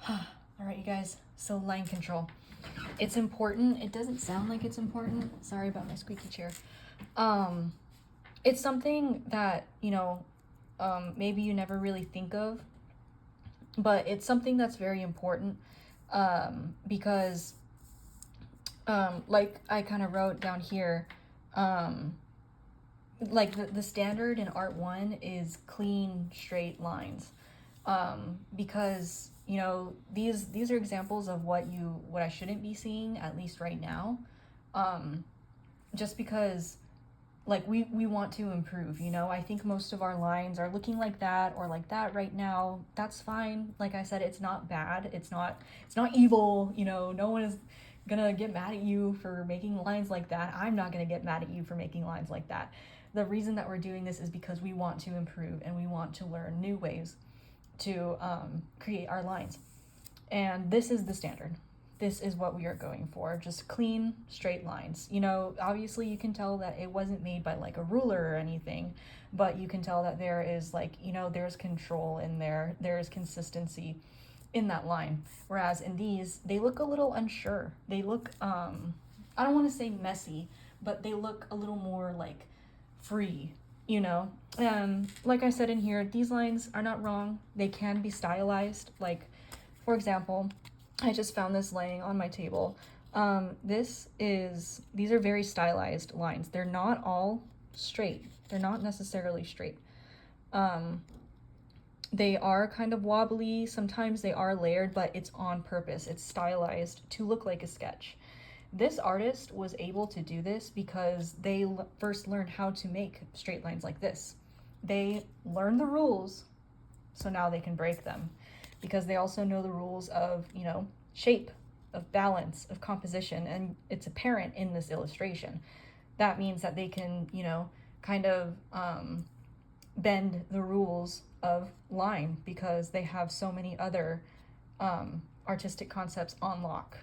All right, you guys, so line control. It's important. It doesn't sound like it's important. Sorry about my squeaky chair. It's something that, maybe you never really think of, but it's something that's very important because, like I kind of wrote down here, like the standard in Art 1 is clean, straight lines. Because these are examples of what I shouldn't be seeing, at least right now. Just because like we want to improve. I think most of our lines are looking like that or like that right now. That's fine. Like I said, it's not bad, it's not evil. No one is gonna get mad at you for making lines like that. I'm not gonna get mad at you for making lines like that. The reason that we're doing this is because we want to improve and we want to learn new ways to create our lines. And this is the standard. This is what we are going for. Just clean, straight lines. Obviously you can tell that it wasn't made by like a ruler or anything, but you can tell that there is there's control in there. There's consistency in that line. Whereas in these, they look a little unsure. They look, I don't want to say messy, but they look a little more like free, like I said in here, these lines are not wrong. They can be stylized. Like, for example, I just found this laying on my table. These are very stylized lines. They're not all straight. They're not necessarily straight. They are kind of wobbly. Sometimes they are layered, but it's on purpose. It's stylized to look like a sketch. This artist was able to do this because they first learned how to make straight lines like this. They learned the rules, so now they can break them, because they also know the rules of, shape, of balance, of composition, and it's apparent in this illustration. That means that they can, kind of bend the rules of line because they have so many other artistic concepts on lock.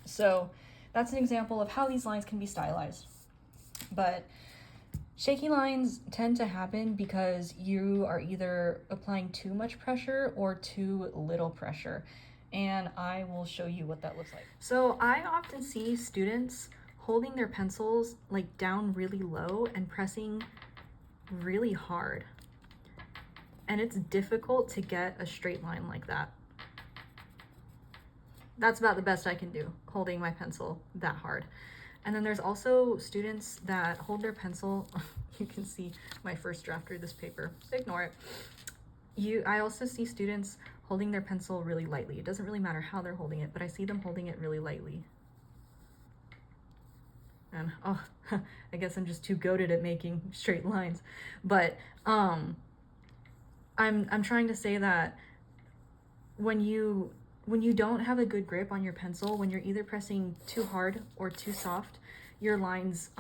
So that's an example of how these lines can be stylized. But shaky lines tend to happen because you are either applying too much pressure or too little pressure. And I will show you what that looks like. So I often see students holding their pencils like down really low and pressing really hard. And it's difficult to get a straight line like that. That's about the best I can do, holding my pencil that hard. And then there's also students that hold their pencil. You can see my first draft of this paper. Ignore it. I also see students holding their pencil really lightly. It doesn't really matter how they're holding it, but I see them holding it really lightly. And I guess I'm just too goated at making straight lines. But I'm trying to say that when you don't have a good grip on your pencil, when you're either pressing too hard or too soft, your lines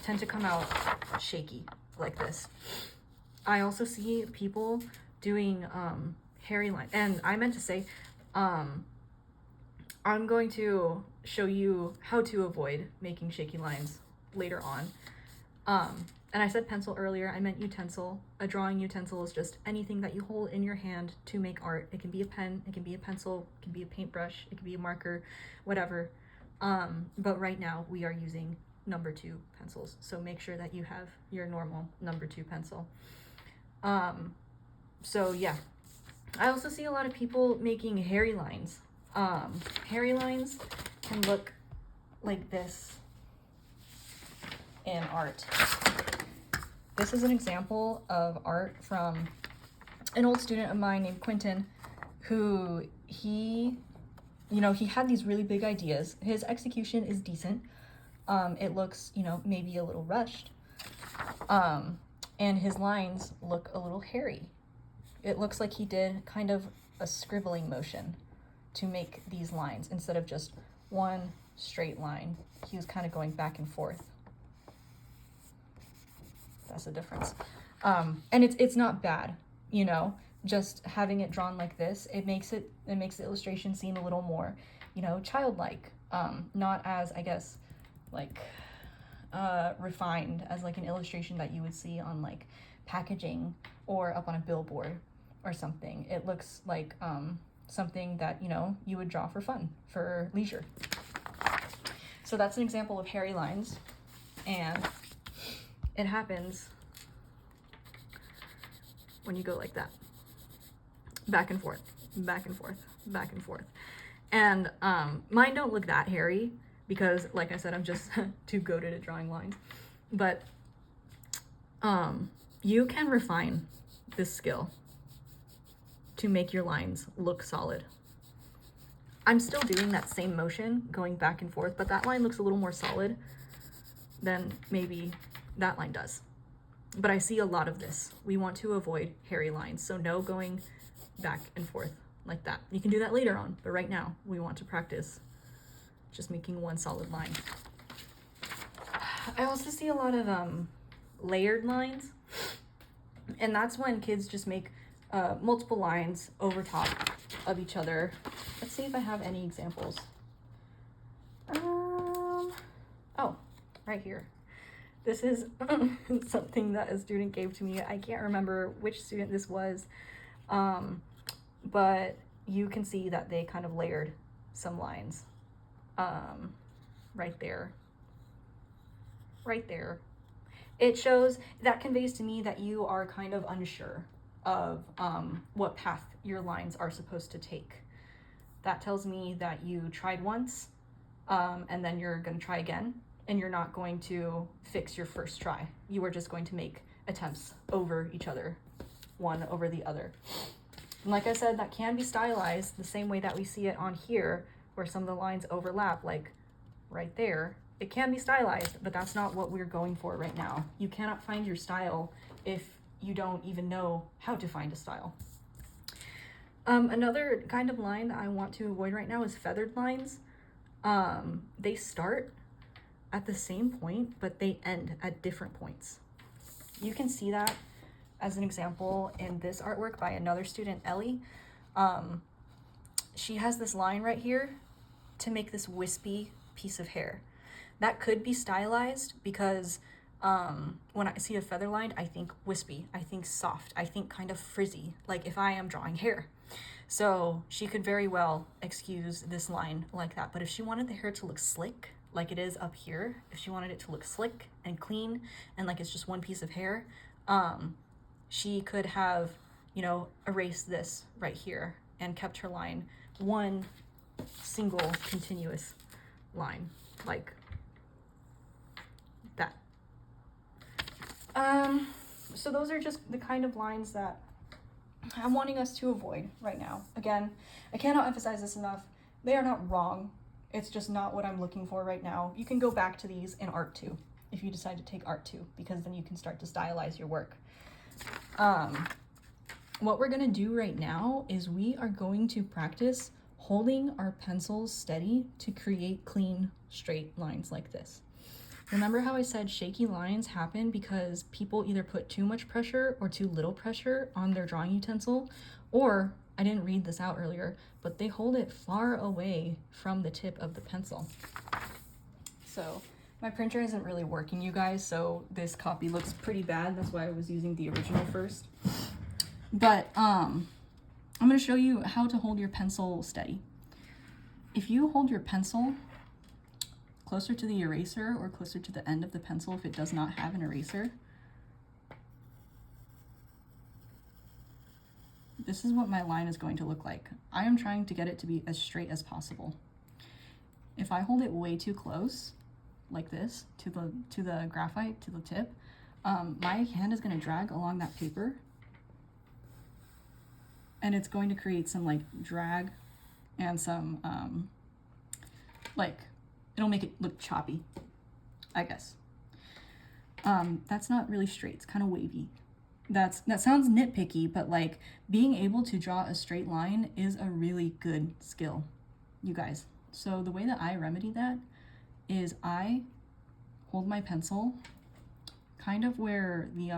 tend to come out shaky like this. I also see people doing hairy lines, and I meant to say, I'm going to show you how to avoid making shaky lines later on. And I said pencil earlier, I meant utensil. A drawing utensil is just anything that you hold in your hand to make art. It can be a pen, it can be a pencil, it can be a paintbrush, it can be a marker, whatever. But right now we are using number 2 pencils. So make sure that you have your normal number 2 pencil. So yeah. I also see a lot of people making hairy lines. Hairy lines can look like this in art. This is an example of art from an old student of mine named Quentin, who he had these really big ideas. His execution is decent. It looks, maybe a little rushed. And his lines look a little hairy. It looks like he did kind of a scribbling motion to make these lines instead of just one straight line. He was kind of going back and forth. That's the difference. And it's not bad, just having it drawn like this. It makes the illustration seem a little more, childlike, not as, I guess, like refined as like an illustration that you would see on like packaging or up on a billboard or something. It looks like something that, you know, you would draw for fun, for leisure. So that's an example of hairy lines, and it happens when you go like that, back and forth, back and forth, back and forth. And mine don't look that hairy because, like I said, I'm just too goated at drawing lines. But you can refine this skill to make your lines look solid. I'm still doing that same motion, going back and forth, but that line looks a little more solid than maybe that line does. But I see a lot of this. We want to avoid hairy lines, so no going back and forth like that. You can do that later on, but right now we want to practice just making one solid line. I also see a lot of layered lines, and that's when kids just make multiple lines over top of each other. Let's see if I have any examples. Oh, right here. This is something that a student gave to me. I can't remember which student this was, but you can see that they kind of layered some lines right there. Right there. It shows, that conveys to me that you are kind of unsure of what path your lines are supposed to take. That tells me that you tried once, and then you're going to try again, and you're not going to fix your first try. You are just going to make attempts over each other, one over the other. And like I said, that can be stylized the same way that we see it on here, where some of the lines overlap, like right there. It can be stylized, but that's not what we're going for right now. You cannot find your style if you don't even know how to find a style. Another kind of line that I want to avoid right now is feathered lines. They start at the same point, but they end at different points. You can see that as an example in this artwork by another student, Ellie. She has this line right here to make this wispy piece of hair. That could be stylized because when I see a feather line, I think wispy, I think soft, I think kind of frizzy, like if I am drawing hair. So she could very well excuse this line like that. But if she wanted the hair to look slick, like it is up here, if she wanted it to look slick and clean and like it's just one piece of hair, she could have, you know, erased this right here and kept her line one single continuous line, like that. So those are just the kind of lines that I'm wanting us to avoid right now. Again, I cannot emphasize this enough. They are not wrong. It's just not what I'm looking for right now. You can go back to these in Art 2 if you decide to take Art 2, because then you can start to stylize your work. What we're gonna do right now is we are going to practice holding our pencils steady to create clean, straight lines like this. Remember how I said shaky lines happen because people either put too much pressure or too little pressure on their drawing utensil, or, I didn't read this out earlier, but they hold it far away from the tip of the pencil. So my printer isn't really working, you guys, so this copy looks pretty bad. That's why I was using the original first. But I'm gonna show you how to hold your pencil steady. If you hold your pencil closer to the eraser or closer to the end of the pencil if it does not have an eraser, this is what my line is going to look like. I am trying to get it to be as straight as possible. If I hold it way too close, like this, to the graphite, to the tip, my hand is going to drag along that paper, and it's going to create some like drag and some like, it'll make it look choppy, I guess. That's not really straight, it's kind of wavy. That sounds nitpicky, but like being able to draw a straight line is a really good skill, you guys. So the way that I remedy that is I hold my pencil kind of where the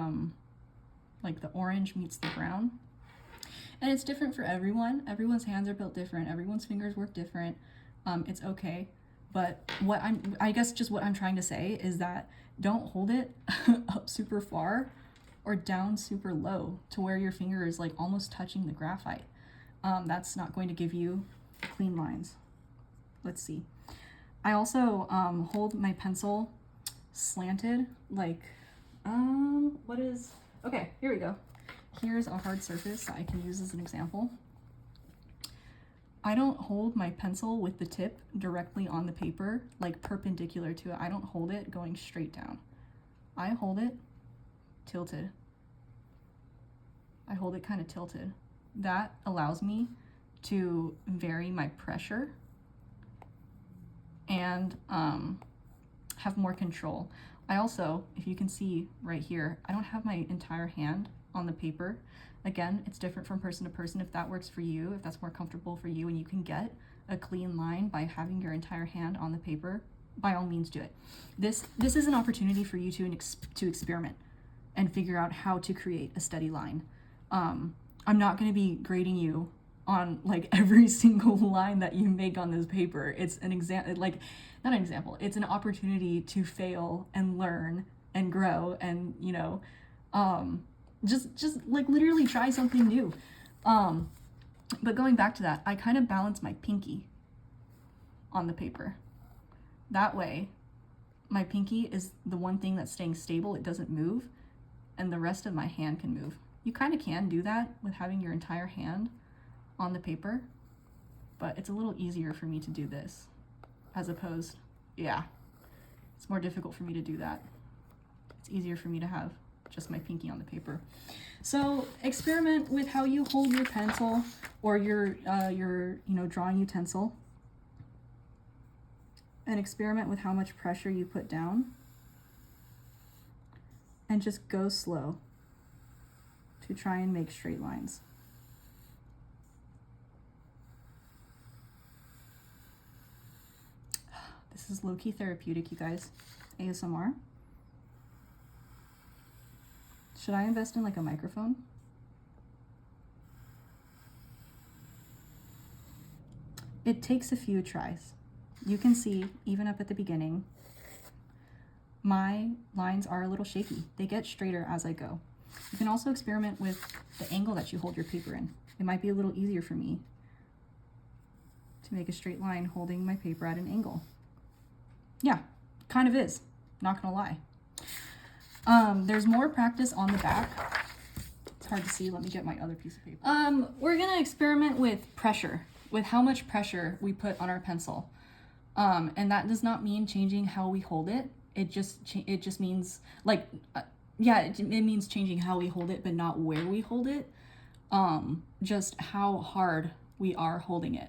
like the orange meets the brown. And it's different for everyone. Everyone's hands are built different. Everyone's fingers work different. It's okay. But I guess just what I'm trying to say is that don't hold it up super far or down super low to where your finger is like almost touching the graphite. that's not going to give you clean lines. Let's see. I also hold my pencil slanted, like, okay, here we go. Here's a hard surface that I can use as an example. I don't hold my pencil with the tip directly on the paper, like perpendicular to it. I don't hold it going straight down. I hold it tilted. I hold it kind of tilted. That allows me to vary my pressure and have more control. I also, if you can see right here, I don't have my entire hand on the paper. Again, it's different from person to person. If that works for you, if that's more comfortable for you and you can get a clean line by having your entire hand on the paper, by all means do it. This is an opportunity for you to experiment and figure out how to create a steady line. I'm not going to be grading you on like every single line that you make on this paper. It's an example, like not an example, it's an opportunity to fail and learn and grow and, you know, just like literally try something new. But going back to that, I kind of balance my pinky on the paper. That way, my pinky is the one thing that's staying stable, it doesn't move, and the rest of my hand can move. You kind of can do that with having your entire hand on the paper, but it's a little easier for me to do this as opposed, yeah, it's more difficult for me to do that. It's easier for me to have just my pinky on the paper. So experiment with how you hold your pencil or your drawing utensil, and experiment with how much pressure you put down, and just go slow to try and make straight lines. This is low-key therapeutic, you guys. ASMR. Should I invest in like a microphone? It takes a few tries. You can see, even up at the beginning, my lines are a little shaky. They get straighter as I go. You can also experiment with the angle that you hold your paper in. It might be a little easier for me to make a straight line holding my paper at an angle. Yeah, kind of is, not gonna lie. There's more practice on the back. It's hard to see, let me get my other piece of paper. We're gonna experiment with pressure, with how much pressure we put on our pencil. And that does not mean changing how we hold it. It just means like, it means changing how we hold it, but not where we hold it. Just how hard we are holding it.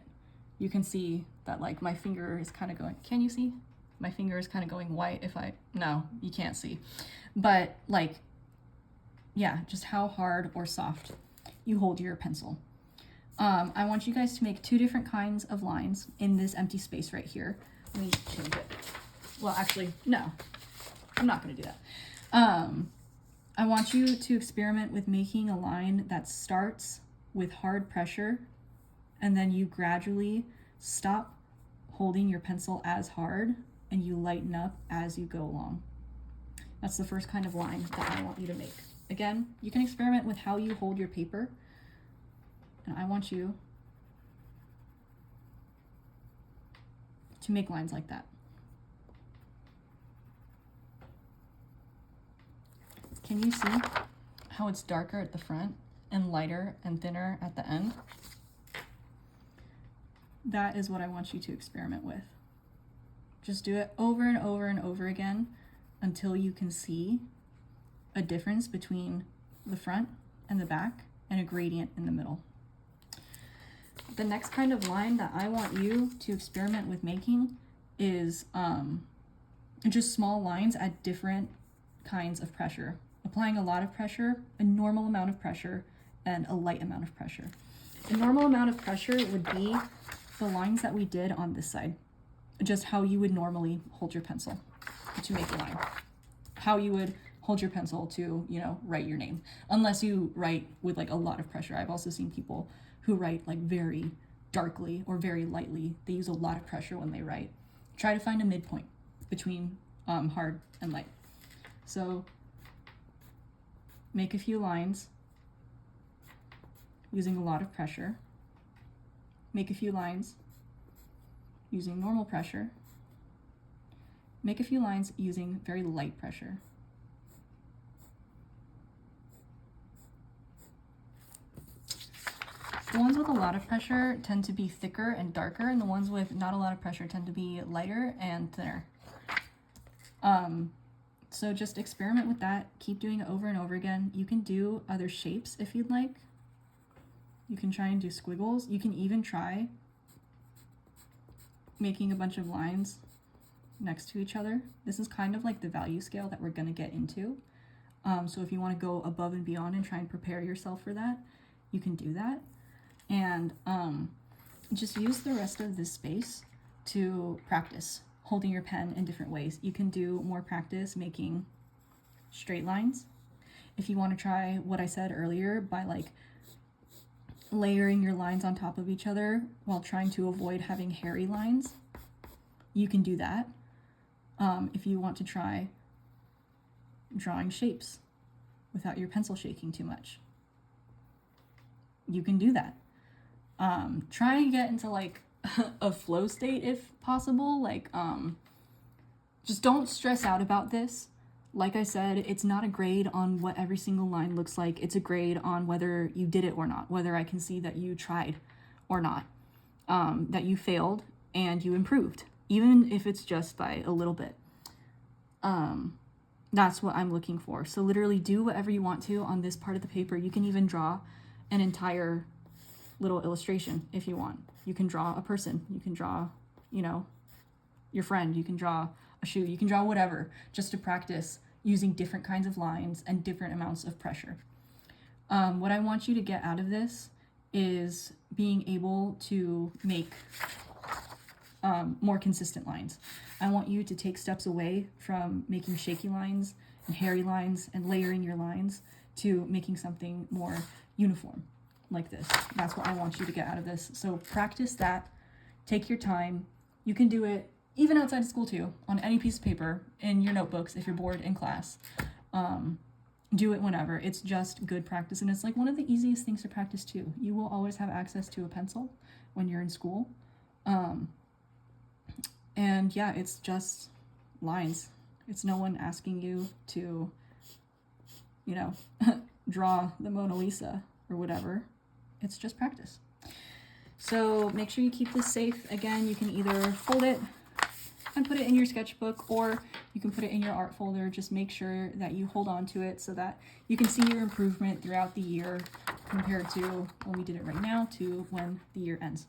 You can see that like my finger is kind of going, can you see? My finger is kind of going white no, you can't see. But like, yeah, just how hard or soft you hold your pencil. I want you guys to make two different kinds of lines in this empty space right here. Let me change it. Well, actually, no, I'm not gonna do that. I want you to experiment with making a line that starts with hard pressure and then you gradually stop holding your pencil as hard and you lighten up as you go along. That's the first kind of line that I want you to make. Again, you can experiment with how you hold your paper, and I want you to make lines like that. Can you see how it's darker at the front and lighter and thinner at the end? That is what I want you to experiment with. Just do it over and over and over again until you can see a difference between the front and the back and a gradient in the middle. The next kind of line that I want you to experiment with making is just small lines at different kinds of pressure. Applying a lot of pressure, a normal amount of pressure, and a light amount of pressure. The normal amount of pressure would be the lines that we did on this side. Just how you would normally hold your pencil to make a line. How you would hold your pencil to, write your name. Unless you write with like a lot of pressure. I've also seen people who write like very darkly or very lightly. They use a lot of pressure when they write. Try to find a midpoint between hard and light. So make a few lines using a lot of pressure make a few lines using normal pressure. Make a few lines using very light pressure. The ones with a lot of pressure tend to be thicker and darker, and the ones with not a lot of pressure tend to be lighter and thinner. So just experiment with that. Keep doing it over and over again. You can do other shapes if you'd like. You can try and do squiggles. You can even try making a bunch of lines next to each other. This is kind of like the value scale that we're going to get into. So if you want to go above and beyond and try and prepare yourself for that, you can do that. And just use the rest of this space to practice holding your pen in different ways. You can do more practice making straight lines. If you want to try what I said earlier by like layering your lines on top of each other while trying to avoid having hairy lines, you can do that. If you want to try drawing shapes without your pencil shaking too much, you can do that. Try and get into like a flow state if possible. Like, just don't stress out about this. Like I said, it's not a grade on what every single line looks like. It's a grade on whether you did it or not, whether I can see that you tried or not, that you failed and you improved, even if it's just by a little bit. That's what I'm looking for. So literally do whatever you want to on this part of the paper. You can even draw an entire little illustration if you want. You can draw a person, you can draw, you know, your friend, you can draw a shoe, you can draw whatever, just to practice using different kinds of lines and different amounts of pressure. What I want you to get out of this is being able to make more consistent lines. I want you to take steps away from making shaky lines and hairy lines and layering your lines to making something more uniform like this. That's what I want you to get out of this. So practice that, take your time. You can do it even outside of school too, on any piece of paper, in your notebooks if you're bored in class. Do it whenever. It's just good practice, and it's like one of the easiest things to practice too. You will always have access to a pencil when you're in school. And yeah, it's just lines. It's no one asking you to, you know, draw the Mona Lisa or whatever. It's just practice. So make sure you keep this safe. Again, you can either fold it and put it in your sketchbook, or you can put it in your art folder. Just make sure that you hold on to it so that you can see your improvement throughout the year compared to when we did it right now to when the year ends.